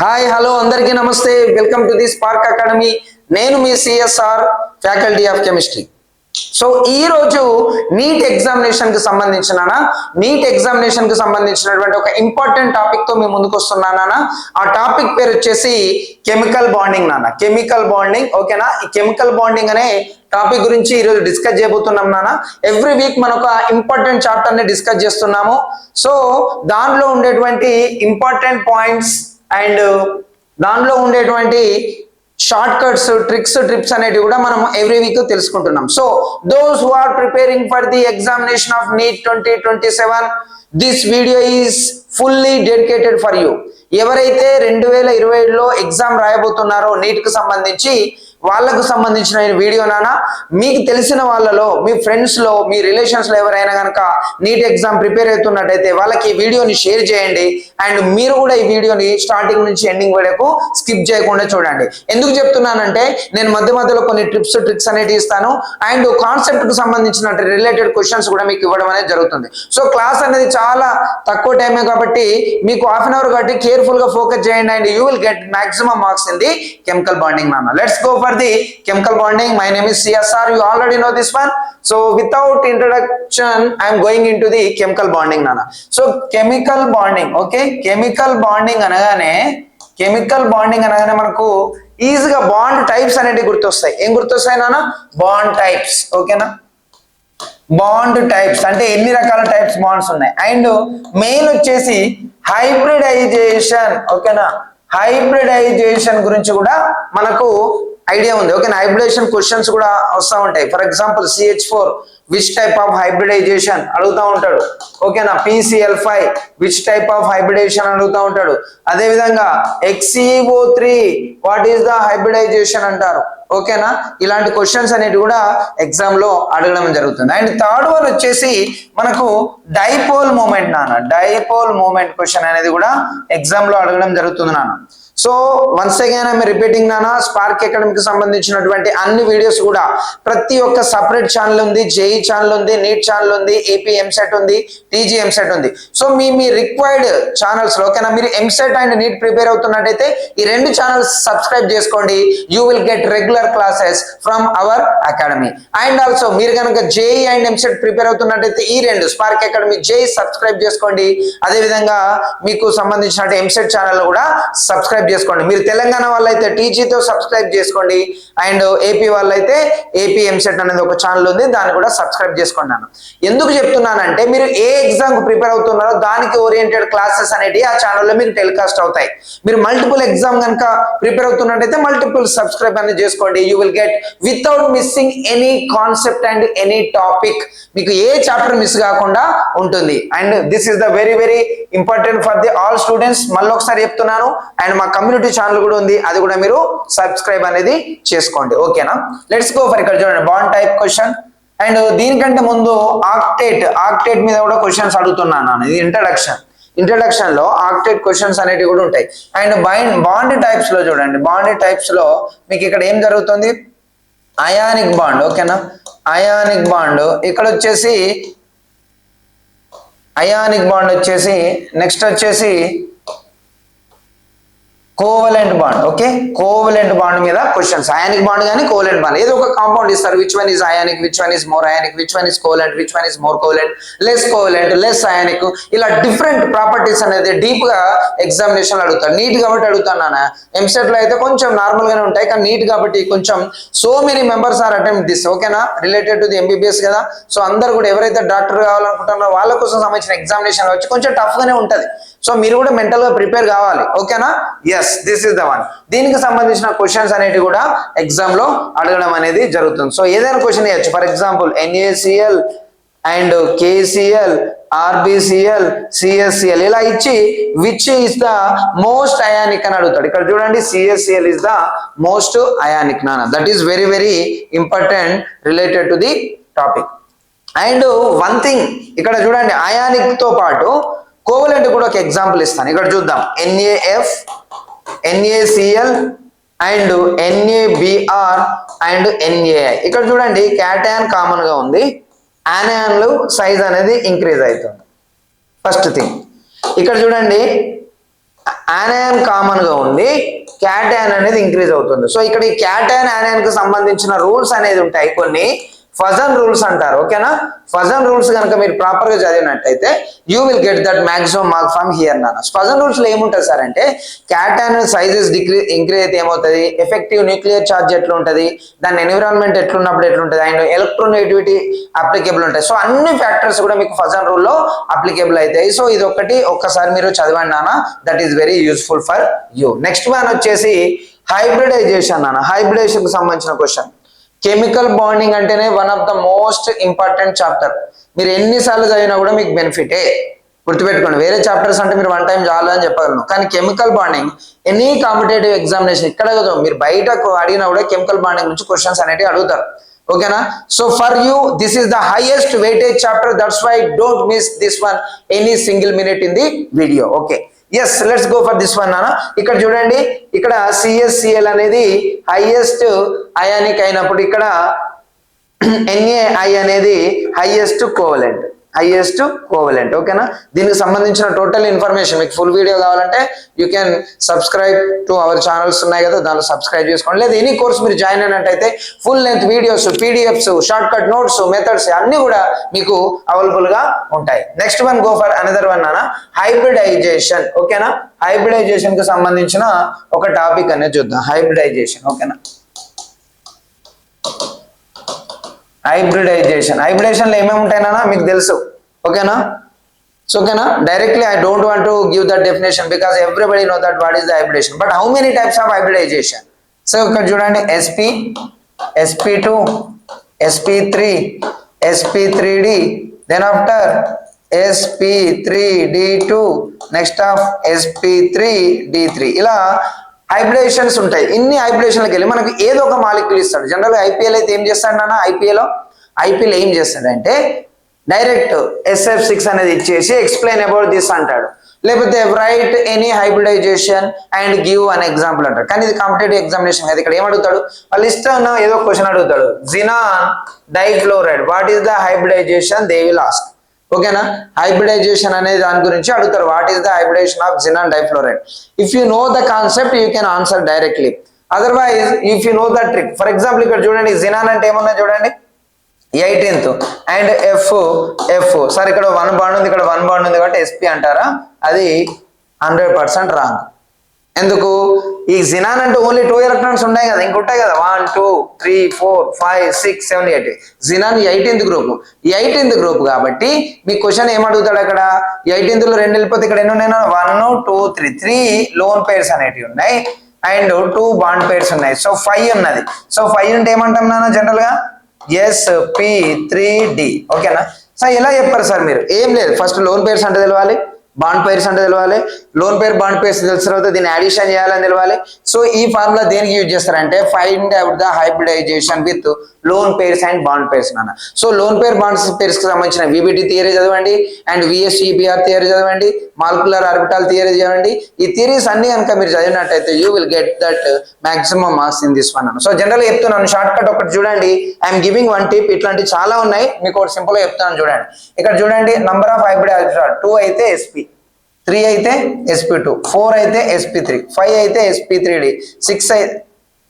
Hi hello అందరికీ నమస్తే. Welcome to the Spark Academy. నేను మీ CSR, faculty of chemistry. So ఈ రోజు నీట్ ఎగ్జామినేషన్ కి సంబంధించినటువంటి ఒక ఇంపార్టెంట్ టాపిక్ తో మీ ముందుకు వస్తున్నానా. ఆ టాపిక్ పేరు వచ్చేసి కెమికల్ బాండింగ్ నాన్న. కెమికల్ బాండింగ్, ఓకేనా? ఈ కెమికల్ బాండింగ్ అనే టాపిక్ గురించి ఈరోజు డిస్కస్ చేయబోతున్నాం నాన్న. ఎవ్రీ వీక్ మనం ఒక ఇంపార్టెంట్ చాప్టర్ ని డిస్కస్ చేస్తున్నాము. సో దాంట్లో ఉండేటువంటి ఇంపార్టెంట్ పాయింట్స్ అండ్ దాంట్లో ఉండేటువంటి షార్ట్ కట్స్, ట్రిప్స్ అనేటివి కూడా మనం ఎవ్రీ వీక్ తెలుసుకుంటున్నాం. So those who are preparing for the examination of NEET 2027, this video is fully dedicated for you. ఎవరైతే 2027లో ఎగ్జామ్ రాయబోతున్నారో నీట్ కు సంబంధించి వాళ్ళకు సంబంధించిన వీడియో నాన్న. మీకు తెలిసిన వాళ్ళలో, మీ ఫ్రెండ్స్ లో, మీ రిలేషన్స్ లో ఎవరైనా కనుక నీట్ ఎగ్జామ్ ప్రిపేర్ అవుతున్నట్టయితే వాళ్ళకి ఈ వీడియోని షేర్ చేయండి. అండ్ మీరు కూడా ఈ వీడియోని స్టార్టింగ్ నుంచి ఎండింగ్ వరకు స్కిప్ చేయకుండా చూడండి. ఎందుకు చెప్తున్నానంటే నేను మధ్యలో కొన్ని ట్రిక్స్ అనేవి ఇస్తాను. అండ్ కాన్సెప్ట్ కు సంబంధించిన రిలేటెడ్ క్వశ్చన్స్ కూడా మీకు ఇవ్వడం అనేది జరుగుతుంది. సో క్లాస్ అనేది చాలా తక్కువ టైమే కాబట్టి మీకు హాఫ్ అన్ అవర్ కాబట్టి కేర్ఫుల్ గా ఫోకస్ చేయండి. And you will get maximum marks in the chemical bonding నాన్న. Let's go for the chemical bonding. My name is CSR. You already know this one. So without introduction, I am going into the chemical bonding nana. So chemical bonding, okay? Chemical bonding అనగానే మనకు ఈజీగా bond types అనేవి గుర్తొస్తాయి. ఏం గుర్తొస్తాయి నాన్న? Bond types, ఓకేనా? Bond types అంటే ఎన్ని రకాల టైప్స్ బాండ్స్ ఉన్నాయి. అండ్ మెయిన్ వచ్చేసి హైబ్రిడైజేషన్, ఓకేనా? హైబ్రిడైజేషన్ గురించి కూడా మనకు ఐడియా ఉంది, ఓకే? హైబ్రిడైజేషన్ క్వశ్చన్స్ కూడా వస్తూ ఉంటాయి. For example CH4 which type of hybridisation అడుగుతూ ఉంటాడు, ఓకేనా? PCl5 which type of hybridisation అడుగుతూ ఉంటాడు. అదే విధంగా XeO3 what is the hybridisation అంటారు, ఓకేనా? ఇలాంటి క్వశ్చన్స్ అనేవి కూడా ఎగ్జామ్ లో అడగడం జరుగుతుంది. అండ్ థర్డ్ వన్ వచ్చేసి మనకు డైపోల్ మూమెంట్ నాన్న. డైపోల్ మూమెంట్ క్వశ్చన్ అనేది కూడా ఎగ్జామ్ లో అడగడం జరుగుతుంది నాన్న. So once again I'm repeating నాన్న, స్పార్క్ అకాడమీకి సంబంధించినటువంటి అన్ని వీడియోస్ కూడా ప్రతి ఒక్క సపరేట్ ఛానల్ ఉంది. JEE ఛానల్ ఉంది, నీట్ ఛానల్ ఉంది, AP MSET ఉంది, TG MSET ఉంది. సో మీ రిక్వైర్డ్ ఛానల్స్ లో, ఓకేనా? మీరు MSET అండ్ నీట్ ప్రిపేర్ అవుతున్నట్టయితే ఈ రెండు ఛానల్స్ సబ్స్క్రైబ్ చేసుకోండి. You will get regular classes from our academy. And also మీరు కనుక JEE అండ్ MSET ప్రిపేర్ అవుతున్నట్టయితే ఈ రెండు స్పార్క్ అకాడమీ JEE సబ్స్క్రైబ్ చేసుకోండి. అదే విధంగా మీకు సంబంధించిన MSET ఛానల్ కూడా సబ్స్క్రైబ్ చేసుకోండి. మీరు తెలంగాణ వాళ్ళైతే TGతో సబ్స్క్రైబ్ చేసుకోండి. అండ్ AP వాళ్ళైతే AP MSET అనేది ఒక ఛానల్ ఉంది, దాన్ని కూడా సబ్స్క్రైబ్ చేసుకున్నాను. ఎందుకు చెప్తున్నానంటే మీరు ఏ ఎగ్జామ్ కు ప్రిపేర్ అవుతున్నారో దానికి ఓరియంటెడ్ క్లాసెస్ అనేవి ఆ ఛానల్లో మీకు టెలికాస్ట్ అవుతాయి. మీరు మల్టిపుల్ ఎగ్జామ్ కనుక ప్రిపేర్ అవుతున్నట్టయితే మల్టిపుల్ సబ్స్క్రైబ్ అనేది చేసుకోండి. You will get without missing any concept and any topic. మీకు ఏ చాప్టర్ మిస్ కాకుండా ఉంటుంది. And this is the very very important for the all students. మళ్ళీ ఒకసారి చెప్తున్నాను. అండ్ మా కమ్యూనిటీ ఛానల్ కూడా ఉంది, అది కూడా మీరు సబ్స్క్రైబ్ అనేది చేసుకోండి, ఓకేనా? లెట్స్ గో ఫర్ ఇక్కడ చూడండి బాండ్ టైప్ క్వశ్చన్. అండ్ దీనికంటే ముందు ఆక్టేట్ మీద కూడా క్వశ్చన్స్ అడుగుతున్నాను. ఇది ఇంట్రడక్షన్ లో ఆక్టేట్ క్వశ్చన్స్ అనేవి కూడా ఉంటాయి. అండ్ బాండ్ టైప్స్ లో చూడండి, బాండ్ టైప్స్ లో మీకు ఇక్కడ ఏం జరుగుతుంది? అయానిక్ బాండ్, ఓకేనా? అయానిక్ బాండ్ ఇక్కడ వచ్చేసి అయానిక్ బాండ్ వచ్చేసి నెక్స్ట్ వచ్చేసి covalent bond, okay? Covalent bond మీద క్వశ్చన్స్. అయానిక్ బాండ్ కానీ కోవలెంట్ బాండ్ ఏదో ఒక కాంపౌండ్ ఇస్తారు. Which one is ionic, which one is more ionic, which one is covalent, which one is more covalent, less ionic, ఇలా different properties అనేది deep గా examination లో అడుగుతారు. నీట్ కాబట్టి అడుగుతాను. MSET లో అయితే కొంచెం నార్మల్ గానే ఉంటాయి, కానీ నీట్ కాబట్టి కొంచెం so many members are attempt this, ఓకేనా? రిలేటెడ్ టు ది MBBS కదా. సో అందరు కూడా ఎవరైతే డాక్టర్ కావాలనుకుంటున్నారో వాళ్ళ కోసం సంబంధించిన ఎగ్జామినేషన్ వచ్చి కొంచెం టఫ్ గానే ఉంటది. సో మీరు కూడా మెంటల్ గా ప్రిపేర్ కావాలి, ఓకేనా? Yes, this is the one. దీనికి సంబంధించిన క్వశ్చన్స్ అనేవి కూడా ఎగ్జామ్ లో అడగడం అనేది జరుగుతుంది. సో ఏదైనా క్వశ్చన్ ఇవ్వచ్చు. For example NaCl and KCl, RbCl, CSCl ఇలా ఇచ్చి which is the most ionic అని అడుగుతాడు. ఇక్కడ చూడండి CSCl is the most ionic నాన్న. That is very very important related to the topic. And one thing ఇక్కడ చూడండి, అయానిక్ తో పాటు కోవలెంట్ కూడా ఒక ఎగ్జాంపుల్ ఇస్తాను. ఇక్కడ చూద్దాం. NaF, NaCl and NaBr and NaI. ఇక్కడ చూడండి క్యాటయాన్ కామన్ గా ఉంది, ఆనయాన్లు సైజ్ అనేది ఇంక్రీజ్ అవుతుంది. ఫస్ట్ థింగ్ ఇక్కడ చూడండి anion కామన్ గా ఉండి క్యాటయాన్ అనేది ఇంక్రీజ్ అవుతుంది. సో ఇక్కడ ఈ క్యాటయాన్ anion కు సంబంధించిన రూల్స్ అనేది ఉంటాయి, కొన్ని ఫజన్ రూల్స్ అంటారు. ఓకేనా, ఫజన్ రూల్స్ కనుక మీరు ప్రాపర్ గా చదివినట్టయితే you will get that maximum mark from here నాన్న. ఫజన్ రూల్స్ లో ఏముంటుంది సార్ అంటే క్యాటయాన్ సైజెస్ ఇంక్రీజ్ అయితే ఏమవుతుంది, ఎఫెక్టివ్ న్యూక్లియర్ ఛార్జ్ ఎట్లా ఉంటుంది, దాని ఎన్విరాన్మెంట్ ఎట్లున్నప్పుడు ఎట్లుంటుంది, అండ్ ఎలక్ట్రోనెగటివిటీ అప్లికేబుల్ ఉంటాయి. సో అన్ని ఫ్యాక్టర్స్ కూడా మీకు ఫజన్ రూల్ లో అప్లికేబుల్ అవుతాయి. సో ఇది ఒక్కసారి మీరు చదవండి నాన్న, that is very useful for you. Next one వచ్చేసి హైబ్రిడైజేషన్ నాన్న. హైబ్రిడైజేషన్ కి సంబంధించిన క్వశ్చన్. కెమికల్ బాండింగ్ అంటేనే one of the most important chapter. మీరు ఎన్నిసార్లు చదివినా కూడా మీకు బెనిఫిటే, గుర్తుపెట్టుకోండి. వేరే చాప్టర్స్ అంటే మీరు వన్ టైం చాలు అని చెప్పగలను, కానీ chemical bonding any competitive examination ఇక్కడ మీరు బయటకు అడిగినా కూడా కెమికల్ బాండింగ్ నుంచి క్వశ్చన్స్ అనేవి అడుగుతారు. ఓకేనా, so for you this is the highest weightage chapter, that's why don't miss this one any single minute in the video. Okay, yes let's go for this one నాన్న. ఇక్కడ చూడండి, ఇక్కడ CSCl అనేది highest ionic అయినప్పుడు ఇక్కడ NaI అనేది highest covalent. ఓకేనా, దీనికి సంబంధించిన టోటల్ ఇన్ఫర్మేషన్ మీకు ఫుల్ వీడియో కావాలంటే you can subscribe to our channels ఉన్నాయి కదా, దాంట్లో సబ్స్క్రైబ్ చేసుకోండి. లేదా ఎనీ కోర్స్ మీరు జాయిన్ అయినట్టయితే full length videos, PDFs, short cut notes, methods అన్ని కూడా మీకు అవైలబుల్ గా ఉంటాయి. Next one go for another one నాన్న, హైబ్రిడైజేషన్. ఓకేనా, హైబ్రిడైజేషన్ కి సంబంధించిన ఒక టాపిక్ అనేది చూద్దాం. హైబ్రిడైజేషన్. ఓకేనా, హైబ్రిడైజేషన్ లో ఏమేమి ఉంటాయినా మీకు తెలుసు. ఓకేనా, సో ఓకేనా, directly I don't want to give that definition because everybody know that what is the hybridisation, but how many types of hybridisation. So ఇక్కడ చూడండి, SP, SP2, SP3, SP3D, then after SP3D2, next of SP3D3. ఇలా హైబ్రిడేషన్స్ ఉంటాయి. ఇన్ని హైబ్రిడేషన్లకు వెళ్ళి మనకు ఏదో ఒక molecule ఇస్తాడు. జనరల్గా IPL అయితే ఏం చేస్తాడు నాన్న, IPL ఏం చేస్తాడంటే డైరెక్ట్ SF6 అనేది ఇచ్చేసి ఎక్స్ప్లెయిన్ అబౌట్ దిస్ అంటాడు, లేకపోతే write any hybridisation and give an example అంటాడు. కానీ ఇది కాంపిటేటివ్ ఎగ్జామినేషన్ కదా, ఇక్కడ ఏమడుగుతాడు, వాళ్ళు ఇష్టం ఏదో క్వశ్చన్ అడుగుతాడు, xenon difluoride what is the hybridisation they will ask. ఓకేనా, హైబ్రిడైజేషన్ అనే దాని గురించి అడుగుతారు, what is the hybridisation of xenon difluoride. If you know the concept you can answer directly, otherwise if you know the trick. For example ఇక్కడ చూడండి, xenon అంటే ఏమన్నా చూడండి 18th అండ్ F. సార్ ఇక్కడ 1 బాండ్ ఉంది, ఇక్కడ 1 బాండ్ ఉంది కాబట్టి SP అంటారా, అది 100% రాంగ్. ఎందుకు, ఈ జినాన్ అంటే ఓన్లీ 2 ఎలక్ట్రాన్స్ ఉన్నాయి కదా, ఇంకొంటాయి కదా 1 2 3 4 5 6 7 8. జినాన్ 18th గ్రూప్ కాబట్టి మీ క్వశ్చన్ ఏమడుగుతాడు, అక్కడ 18th లో 2 వెళ్ళిపోతే ఇక్కడ ఎన్ని ఉన్నాయి, 1 2 3 లోన్ పేర్స్ అనేటివి ఉన్నాయి అండ్ 2 బాండ్ పేర్స్ ఉన్నాయి. సో 5 ఉన్నది. సో 5 ఉంటే ఏమంటాం నాన్న జనరల్ గా, SP3D. ఓకేనా, సో ఎలా చెప్పారు సార్ మీరు, ఏం లేదు, ఫస్ట్ లోన్ పేర్స్ అంటే తెలవాలి, బాండ్ పేర్స్ అంటే తెలవాలి, లోన్ పేర్ బాండ్ పేర్స్ తెలిసిన తర్వాత దీన్ని అడిషన్ చేయాలని తెలవాలి. సో ఈ ఫార్ములా దేనికి యూజ్ చేస్తారంటే find out the hybridization with lone pairs and bond pairs నాన్న. So lone pair bond pairs కి సంబంధించిన VBT థియరీ చదవండి అండ్ VSEPR థియరీ చదవండి, మాలిక్యులర్ ఆర్బిటాల్ థియరీ చదవండి. ఈ థియరీస్ అన్ని కనుక మీరు చదివినట్టయితే you will get that maximum marks in this one అన్న. సో జనరల్ చెప్తున్నాను, షార్ట్ కట్ ఒకటి చూడండి, ఐఎమ్ గివింగ్ వన్ టిప్. ఇట్లాంటి చాలా ఉన్నాయి, మీకు ఒకటి సింపుల్ గా చెప్తాను చూడండి. ఇక్కడ చూడండి, నంబర్ ఆఫ్ హైబ్రిడైజేషన్ 2 అయితే SP, 3 అయితే SP2, 4 అయితే SP3, 5 అయితే SP3D,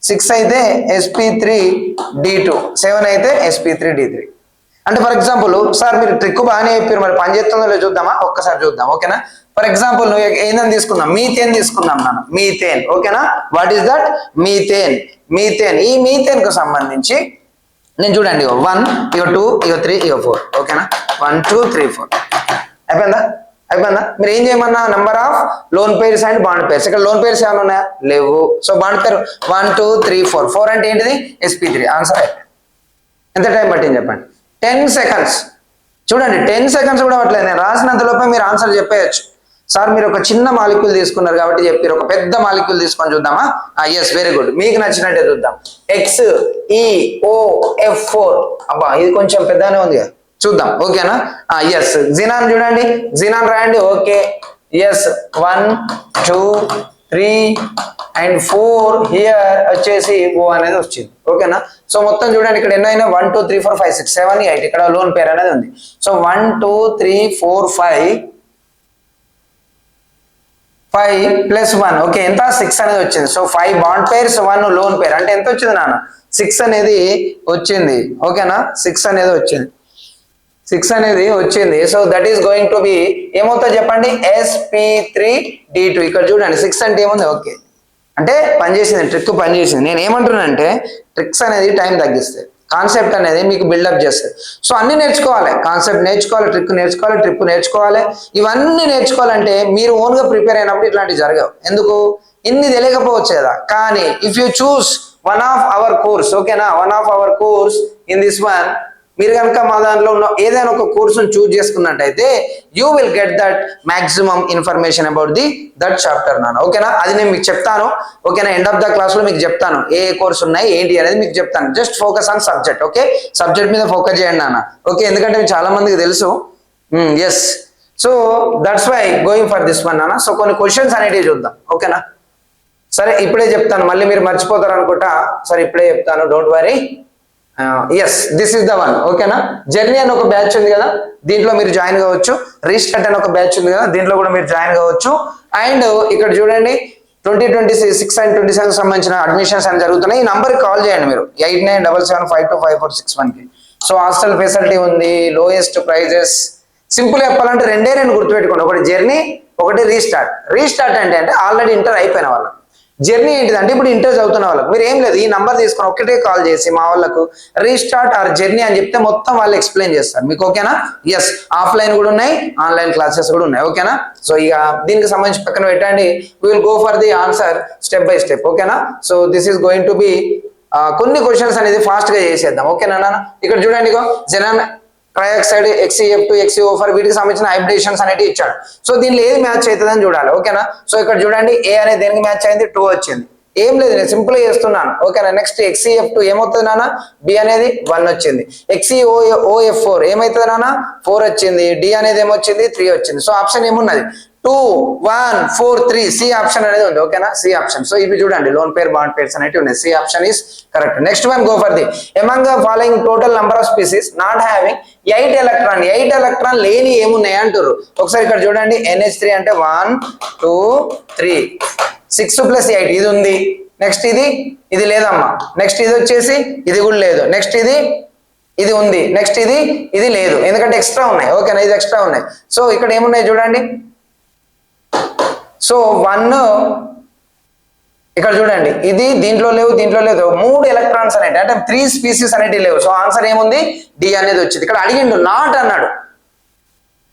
6 అయితే SP3D2, 7 అయితే SP3D3. అంటే ఫర్ ఎగ్జాంపుల్ సార్ మీరు ట్రిక్ బాగానే చెప్పారు, మరి పని చేస్తుందో చూద్దామా, ఒక్కసారి చూద్దాం. ఓకేనా, ఫర్ ఎగ్జాంపుల్ నువ్వు ఏందని తీసుకుందాం, మీథేన్ తీసుకుందాం నాన్న, మీథేన్. ఓకేనా, వాట్ ఈస్ దట్, మీథేన్. ఈ మీథేన్ కు సంబంధించి నేను చూడండి, 1 ఇక 2 ఇక 3 ఇక 4. ఓకేనా, 1 2 3 4 అయిపోయిందా. మీరు ఏం చేయమన్నా, number of lone pairs and bond pairs. ఇక్కడ లోన్ పేర్స్ ఏమైనా ఉన్నాయా, లేవు. సో బాండ్ పేరు 1 2 3 4. 4 అంటే ఏంటిది, SP3. ఆన్సర్ అయిపోయింది. ఎంత టైం పట్టింది చెప్పండి, 10 seconds. చూడండి 10 seconds కూడా పట్టలేదు, నేను రాసినంతలోపే మీరు ఆన్సర్ చెప్పేయచ్చు. సార్ మీరు ఒక చిన్న మాలిక్యూల్ తీసుకున్నారు కాబట్టి చెప్పారు, ఒక పెద్ద మాలిక్యూల్ తీసుకొని చూద్దామా. ఎస్, వెరీ గుడ్, మీకు నచ్చినట్టే చూద్దాం. XeOF4. అబ్బా ఇది కొంచెం పెద్దగానే ఉంది కదా, చూద్దాం. ఓకేనా, ఎస్ జినాన్ చూడండి, జినాన్ రాయండి. ఓకే, ఎస్ 1 2 3 అండ్ 4 హియర్ వచ్చేసి O అనేది వచ్చింది. ఓకేనా, సో మొత్తం చూడండి ఇక్కడ ఎన్నో అయినా 1 2 3 4 5 6 7 8 ఇక్కడ లోన్ పేర్ అనేది ఉంది. సో 1 2 3 4 5 5 + 1 ఓకే ఎంత 6 అనేది వచ్చింది. So 5 bond pairs 1 lone pair అంటే ఎంత వచ్చింది నాన్న 6 అనేది వచ్చింది. ఓకేనా 6 అనేది వచ్చింది. 6 అనేది వచ్చింది. So that is going to B ఏమవుతుందో చెప్పండి sp3d2. ఇక్కడ చూడండి 6 అంటే ఏముంది ఓకే అంటే పనిచేసింది, ట్రిక్ పనిచేసింది. నేను ఏమంటున్నానంటే ట్రిక్స్ అనేది టైం తగ్గిస్తాయి, కాన్సెప్ట్ అనేది మీకు బిల్డప్ చేస్తుంది. సో అన్ని నేర్చుకోవాలి, కాన్సెప్ట్ నేర్చుకోవాలి, ట్రిక్ నేర్చుకోవాలి, ట్రిప్ నేర్చుకోవాలి. ఇవన్నీ నేర్చుకోవాలంటే మీరు ఓన్గా ప్రిపేర్ అయినప్పుడు ఇట్లాంటివి జరగవు. ఎందుకు ఇన్ని తెలియకపోవచ్చు కదా. కానీ if you choose one of our course ఓకేనా, one of our course in this one, మీరు కనుక మా దాంట్లో ఉన్న ఏదైనా ఒక కోర్సును చూజ్ చేసుకున్నట్టయితే you will get that maximum information about that chapter నాన్న. ఓకేనా అది నేను మీకు చెప్తాను. ఓకేనా ఎండ్ ఆఫ్ ద క్లాస్ లో మీకు చెప్తాను ఏ కోర్స్ ఉన్నాయి ఏంటి అనేది మీకు చెప్తాను. Just focus on subject. Okay subject మీద ఫోకస్ చేయండి నాన్న. ఓకే ఎందుకంటే మీకు చాలా మందికి తెలుసు. Yes so that's why going for this one నాన్న. సో కొన్ని క్వశ్చన్స్ అనేటివి చూద్దాం. ఓకేనా సరే ఇప్పుడే చెప్తాను, మళ్ళీ మీరు మర్చిపోతారు అనుకుంటా. సరే ఇప్పుడే చెప్తాను, don't worry. Yes this is the one. ఓకేనా జర్నీ అని ఒక బ్యాచ్ ఉంది కదా, దీంట్లో మీరు జాయిన్ కావచ్చు. రీస్టార్ట్ అని ఒక బ్యాచ్ ఉంది కదా, దీంట్లో కూడా మీరు జాయిన్ కావచ్చు. అండ్ ఇక్కడ చూడండి 2026 అండ్ 27 సంబంధించిన అడ్మిషన్స్ అని జరుగుతున్నాయి. ఈ నంబర్కి కాల్ చేయండి మీరు 8977525461కి. సో హాస్టల్ ఫెసిలిటీ ఉంది, లోయెస్ట్ ప్రైజెస్. సింపుల్ చెప్పాలంటే రెండే రెండు గుర్తుపెట్టుకోండి, ఒకటి జర్నీ, ఒకటి రీస్టార్ట్. రీస్టార్ట్ అంటే ఆల్రెడీ ఇంటర్ అయిపోయిన వాళ్ళు. జర్నీ ఏంటిదంటే ఇప్పుడు ఇంటర్ చదువుతున్న వాళ్ళకి మీరు ఏం లేదు ఈ నంబర్ తీసుకొని ఒకటే కాల్ చేసి మా వాళ్ళకు రీస్టార్ట్ ఆర్ జర్నీ అని చెప్తే మొత్తం వాళ్ళు ఎక్స్ప్లెయిన్ చేస్తారు మీకు. ఓకేనా ఎస్ ఆఫ్లైన్ కూడా ఉన్నాయి, ఆన్లైన్ క్లాసెస్ కూడా ఉన్నాయి. ఓకేనా సో ఇక దీనికి సంబంధించి పక్కన పెట్టండి. We will go for the answer step by step. ఓకేనా so this is going to be కొన్ని క్వశ్చన్స్ అనేది ఫాస్ట్ గా చేసేద్దాం. ఓకేనా నాన్న ఇక్కడ చూడండి జనాన్ ట్రయాక్సైడ్ XeF2 XeO4 వీటికి సంబంధించిన హైబ్రిడేషన్స్ అనేవి ఇచ్చాడు. సో దీనిలో ఏది మ్యాచ్ అవుతుందని చూడాలి. ఓకేనా సో ఇక్కడ చూడండి ఏ అనేది దేనికి మ్యాచ్ అయింది 2 వచ్చింది. ఏం లేదు నేను సింపుల్ గా చేస్తున్నాను. ఓకేనా నెక్స్ట్ XeF2 ఏమవుతుంది నాన్న B అనేది 1 వచ్చింది. XeOF4 ఏమవుతుంది నాన్న 4 వచ్చింది. D అనేది ఏమొచ్చింది 3 వచ్చింది. సో ఆప్షన్ ఏమున్నది 2 1 4 3 సి ఆప్షన్ అనేది ఉంది. ఓకేనా సి ఆప్షన్. సో ఇవి చూడండి లోన్ పేర్ బాండ్ పేర్స్ అనేవి ఉన్నాయి. C option is correct. Next one go for the among the following total number of species not having 8 electron. 8 electron లేని ఏమున్నాయి అంటారు. ఒకసారి ఇక్కడ చూడండి NH3 అంటే 1 2 3 6 + 8 ఇది ఉంది. నెక్స్ట్ ఇది లేదమ్మా. నెక్స్ట్ ఇది వచ్చేసి ఇది కూడా లేదు. నెక్స్ట్ ఇది ఉంది. నెక్స్ట్ ఇది లేదు ఎందుకంటే ఎక్స్ట్రా ఉన్నాయి. ఓకేనా ఇది ఎక్స్ట్రా ఉన్నాయి. సో ఇక్కడ ఏమున్నాయి చూడండి. సో 1 ఇక్కడ చూడండి ఇది దీంట్లో లేవు, దీంట్లో లేదు. 3 ఎలక్ట్రాన్స్ అనేవి అంటే 3 స్పీసీస్ అనేవి లేవు. సో ఆన్సర్ ఏముంది D అనేది వచ్చింది. ఇక్కడ అడిగిండు నాట్ అన్నాడు.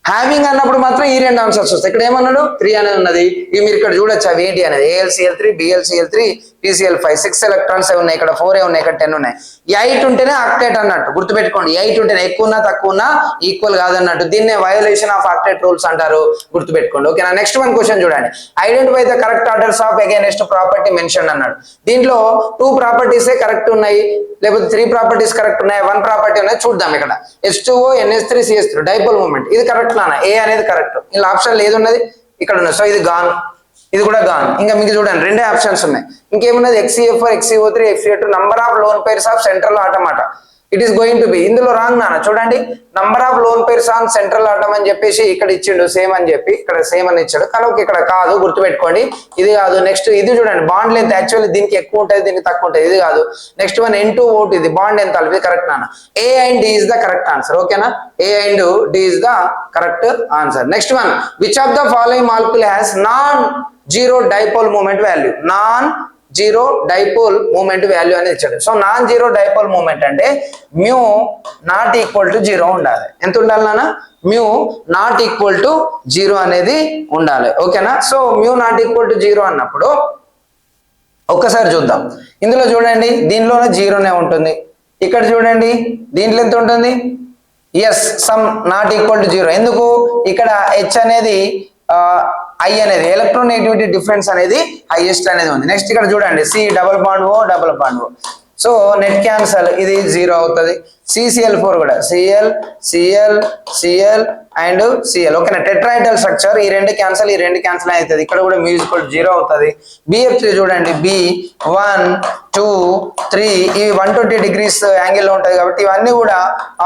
హ్యావింగ్ అన్నప్పుడు మాత్రం ఈ రెండు ఆన్సర్స్ వస్తాయి. ఇక్కడ ఏమన్నాడు 3 అనేది ఉన్నది. ఇవి మీరు ఇక్కడ చూడొచ్చు అవి ఏంటి అనేది AlCl3 BlCl3 PCl5 6 ఎలక్ట్రాన్స్ ఉన్నాయి. ఇక్కడ 4 ఉన్నాయి, ఇక్కడ 10 ఉన్నాయి. 8 ఉంటేనే ఆక్టేట్ అన్నట్టు గుర్తుపెట్టుకోండి. 8 ఉంటేనే ఎక్కువ ఉన్నా తక్కువ ఉన్నా ఈక్వల్ కాదన్నట్టు. దీన్నే వయోలేషన్ ఆఫ్ ఆక్టేట్ రూల్స్ అంటారు గుర్తుపెట్టుకోండి. ఓకేనా నెక్స్ట్ వన్ క్వశ్చన్ చూడండి. Identify the correct orders of against property mention అన్నాడు. దీంట్లో 2 ప్రాపర్టీసే కరెక్ట్ ఉన్నాయి, లేకపోతే 3 ప్రాపర్టీస్ కరెక్ట్ ఉన్నాయి, 1 ప్రాపర్టీ ఉన్నాయి. చూద్దాం ఇక్కడ H2O NH3 CH3 dipole moment ఇది కరెక్ట్ నాన్న. ఏ అనేది కరెక్ట్. ఇలా ఆప్షన్ ఏది ఉన్నది ఇక్కడ ఉన్నది. సో ఇది గాన్, ఇది కూడా గాన్. ఇంకా మీకు చూడండి రెండే ఆప్షన్స్ ఉన్నాయి. ఇంకేమున్నది XeF4 XeO3 XeO2 number of lone pairs of central atom అట. It is going to be ఇందులో రాంగ్ నాన్న. చూడండి number of lone pairs on central atom అని చెప్పేసి ఇక్కడ ఇచ్చిండు సేమ్ అని చెప్పి, ఇక్కడ సేమ్ అని ఇచ్చాడు. కానీ ఇక్కడ కాదు గుర్తుపెట్టుకోండి. ఇది కాదు. నెక్స్ట్ ఇది చూడండి బాండ్ లెంత్ యాక్చువల్లీ దీనికి ఎక్కువ ఉంటుంది, దీనికి తక్కువ ఉంటుంది. ఇది కాదు. నెక్స్ట్ వన్ N2O2 ఇది బాండ్ ఎంత ఇది కరెక్ట్ నాన్న. A and D is the correct answer. ఓకేనా A and D is the correct answer. Next one which of the following molecule has non zero dipole moment value. Non zero dipole moment value అనేది ఇచ్చాడు. So non zero dipole moment అంటే mu not equal to 0 ఉండాలి. ఎంత ఉండాలి నాన్న mu not equal to 0 అనేది ఉండాలి. ఓకేనా so mu not equal to 0 అన్నప్పుడు ఒక్కసారి చూద్దాం. ఇందులో చూడండి దీనిలోనే 0నే ఉంటుంది. ఇక్కడ చూడండి దీంట్లో ఎంత ఉంటుంది yes some not equal to 0. ఎందుకు ఇక్కడ H అనేది I అనేది ఎలక్ట్రోనెగటివిటీ డిఫరెన్స్ అనేది హైయెస్ట్ అనేది ఉంది. నెక్స్ట్ ఇక్కడ చూడండి C double bond O. So net cancel ఇది 0 అవుతుంది. CCl4 కూడా Cl Cl Cl and Cl. ఓకేనా టెట్రాహెడ్రల్ స్ట్రక్చర్. ఈ రెండు క్యాన్సల్ అవుతుంది. ఇక్కడ కూడా మ్యూజికల్ 0 అవుతుంది. BF3 చూడండి B 1 2 3 ఇవి 120 degrees యాంగిల్లో ఉంటాయి కాబట్టి ఇవన్నీ కూడా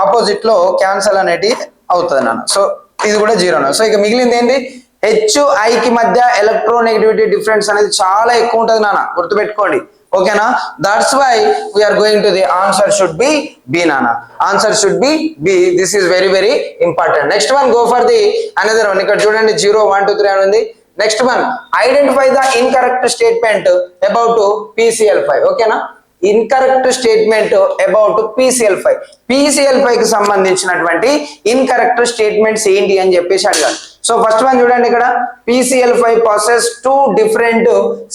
ఆపోజిట్ లో క్యాన్సల్ అనేది అవుతుంది నాన్న. సో ఇది కూడా 0. సో ఇక మిగిలింది ఏంటి HI కి మధ్య ఎలక్ట్రోనెగటివిటీ డిఫరెన్స్ అనేది చాలా ఎక్కువ ఉంటుంది నాన్న, గుర్తుపెట్టుకోండి. ఓకేనా, that's why we're going to the answer should be B నాన్న, answer should be B. This is very very important. Next one go for the another one. ఇక్కడ చూడండి 0 1 2 3 అని ఉంది. Next one identify the incorrect statement about PCl5. ఓకేనా, incorrect statement about PCl5. PCl5 కి సంబంధించినటువంటి incorrect statements ఏంటి అని చెప్పేసి అడిగారు. సో ఫస్ట్ వన్ చూడండి, ఇక్కడ PCl5 possess 2 different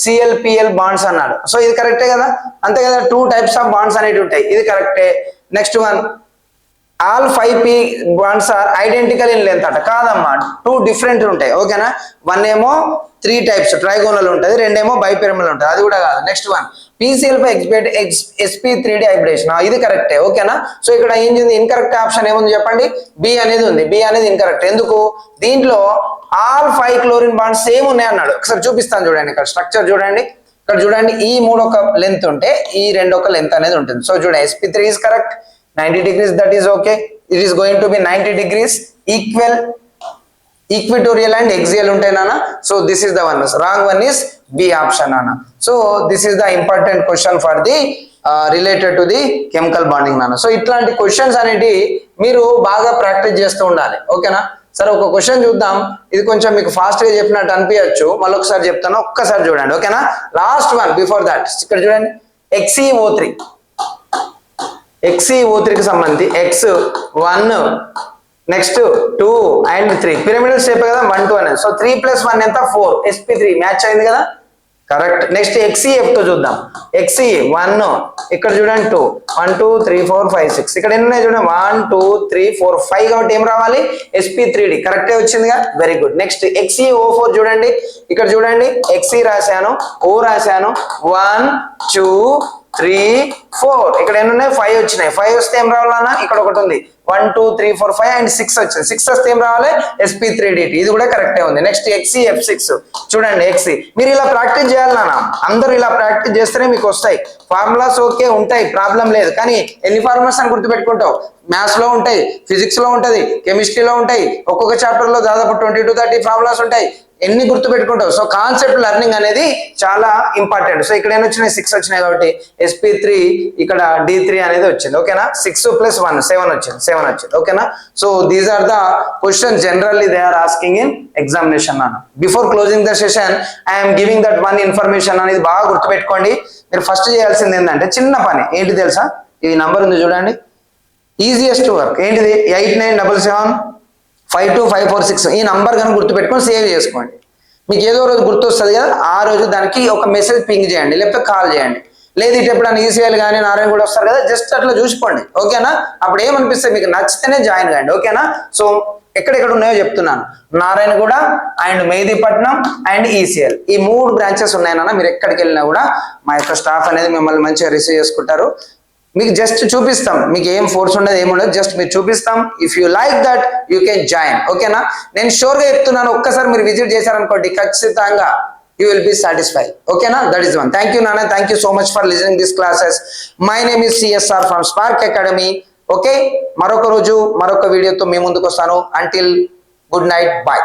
ClPl bonds అన్నాడు. సో ఇది కరెక్టే కదా, అంతే కదా, 2 types ఆఫ్ బాండ్స్ అనేవి ఉంటాయి, ఇది కరెక్టే. Next one all 5p bonds are identical in length అట, కాదమ్మా, 2 different ఉంటాయి. ఓకేనా, వన్ ఏమో 3 types ట్రైగోనల్ ఉంటుంది, రెండేమో బైపిరమల్ ఉంటుంది, అది కూడా కాదు. Next one PCl5 exhibit sp3d hybridisation, ఇది కరెక్టే. ఓకేనా, సో ఇక్కడ ఏంటి ఇన్కరెక్ట్ ఆప్షన్ ఏముంది చెప్పండి, బి అనేది ఉంది. బి అనేది ఇన్కరెక్ట్. ఎందుకు, దీంట్లో ఆల్ 5 క్లోరిన్ బాండ్స్ సేమ్ ఉన్నాయి అన్నాడు. ఒకసారి చూపిస్తాను చూడండి, ఇక్కడ స్ట్రక్చర్ చూడండి, ఇక్కడ చూడండి, ఈ 3 ఒక లెంత్ ఉంటే ఈ 2 ఒక లెంత్ అనేది ఉంటుంది. సో చూడండి, sp3 is correct, 90 degrees, that is okay. It is going to be 90 degrees, equal, equatorial and axial ఉంటాయి నాన్న. So this is the one, wrong one is B option నాన్న. So this is the important question for the related to the chemical bonding నాన్న. So ఇట్లాంటి questions అనేటి మీరు బాగా practice చేస్తూ ఉండాలి. ఓకేనా, సరే ఒక క్వశ్చన్ చూద్దాం. ఇది కొంచెం మీకు ఫాస్ట్ గా చెప్పినట్టు అనిపించచ్చు, మళ్ళీ ఒకసారి చెప్తాను, ఒక్కసారి చూడండి. ఓకేనా, లాస్ట్ వన్ బిఫోర్ దాట్, ఇక్కడ చూడండి, XeO3కి సంబంధించి X1 next 2 and 3 pyramidal shape కదా, 1 2 అనేది. సో 3 + 1 ఎంత 4, sp3 మ్యాచ్ అయింది కదా, కరెక్ట్. నెక్స్ట్ XeF2 చూద్దాం. Xe1 ఇక్కడ చూడండి 2 1 2 3 4 5 6, ఇక్కడ ఎన్ని ఉన్నాయి చూడండి 1 2 3 4 5, కాబట్టి ఏం రావాలి, sp3d, కరెక్టే వచ్చిందిగా, వెరీ గుడ్. నెక్స్ట్ XeO4 చూడండి, ఇక్కడ చూడండి Xe రాశాను, O రాశాను, 1 2 3 4, ఇక్కడ ఎన్ని ఉన్నాయి 5 వచ్చినాయి. 5 వస్తే ఏం రావాలన్నా, ఇక్కడ ఒకటి ఉంది 1 2 3 4 5 అండ్ 6 వచ్చింది. 6 వస్తే ఏం రావాలి, sp3dt, ఇది కూడా కరెక్టే ఉంది. నెక్స్ట్ XeF6 చూడండి, Xe మీరు ఇలా ప్రాక్టీస్ చేయాలి నాన్న, అందరూ ఇలా ప్రాక్టీస్ చేస్తేనే మీకు వస్తాయి ఫార్ములాస్. ఓకే ఉంటాయి, ప్రాబ్లం లేదు, కానీ ఎన్ని ఫార్ములాస్ అని గుర్తుపెట్టుకుంటావు, మ్యాథ్స్ లో ఉంటాయి, ఫిజిక్స్ లో ఉంటది, కెమిస్ట్రీలో ఉంటాయి, ఒక్కొక్క చాప్టర్ లో దాదాపు 20 to 30 ఫార్ములాస్ ఉంటాయి, ఎన్ని గుర్తు పెట్టుకుంటావు. సో కాన్సెప్ట్ లెర్నింగ్ అనేది చాలా ఇంపార్టెంట్. సో ఇక్కడ ఏం వచ్చినాయి, 6 వచ్చినాయి, కాబట్టి sp3 ఇక్కడ d3 అనేది వచ్చింది. ఓకేనా, 6 + 1 7 వచ్చింది. ఓకేనా, so these are the questions generally they are asking in examination అన్న. Before closing the session I'm giving that one information అనేది బాగా గుర్తుపెట్టుకోండి. మీరు ఫస్ట్ చేయాల్సింది ఏంటంటే చిన్న పని ఏంటి తెలుసా, ఈ నంబర్ ఉంది చూడండి, ఈజియెస్ట్ వర్క్ ఏంటిది, 8977525546, ఈ నంబర్ కనుక గుర్తుపెట్టుకొని సేవ్ చేసుకోండి. మీకు ఏదో రోజు గుర్తొస్తుంది కదా, ఆ రోజు దానికి ఒక మెసేజ్ పింగ్ చేయండి, లేకపోతే కాల్ చేయండి. లేదు ఇటు ఎప్పుడైనా ఈసీఎల్ కానీ నారాయణ కూడా వస్తారు కదా, జస్ట్ అట్లా చూసుకోండి. ఓకేనా, అప్పుడు ఏమనిపిస్తుంది, మీకు నచ్చితేనే జాయిన్ కాండి. ఓకేనా, సో ఎక్కడెక్కడ ఉన్నాయో చెప్తున్నాను, నారాయణ కూడా అండ్ మెహదీపట్నం అండ్ ఈసీఎల్, ఈ 3 బ్రాంచెస్ ఉన్నాయన్న. మీరు ఎక్కడికి వెళ్ళినా కూడా మా యొక్క స్టాఫ్ అనేది మిమ్మల్ని మంచిగా రిసీవ్ చేసుకుంటారు. మీకు జస్ట్ చూపిస్తాం, మీకు ఏం ఫోర్స్ ఉండదు, ఏముండదు, జస్ట్ మీరు చూపిస్తాం. If you like that you can join. ఓకేనా, నేను షూర్గా చెప్తున్నాను, ఒక్కసారి మీరు విజిట్ చేశారనుకోండి, ఖచ్చితంగా you will be satisfied. Okay na, that is one. Thank you Nana, thank you so much for listening these classes. My name is CSR from Spark Academy. Okay, maroka roju maroka video to me munduku vastanu. Until good night, bye.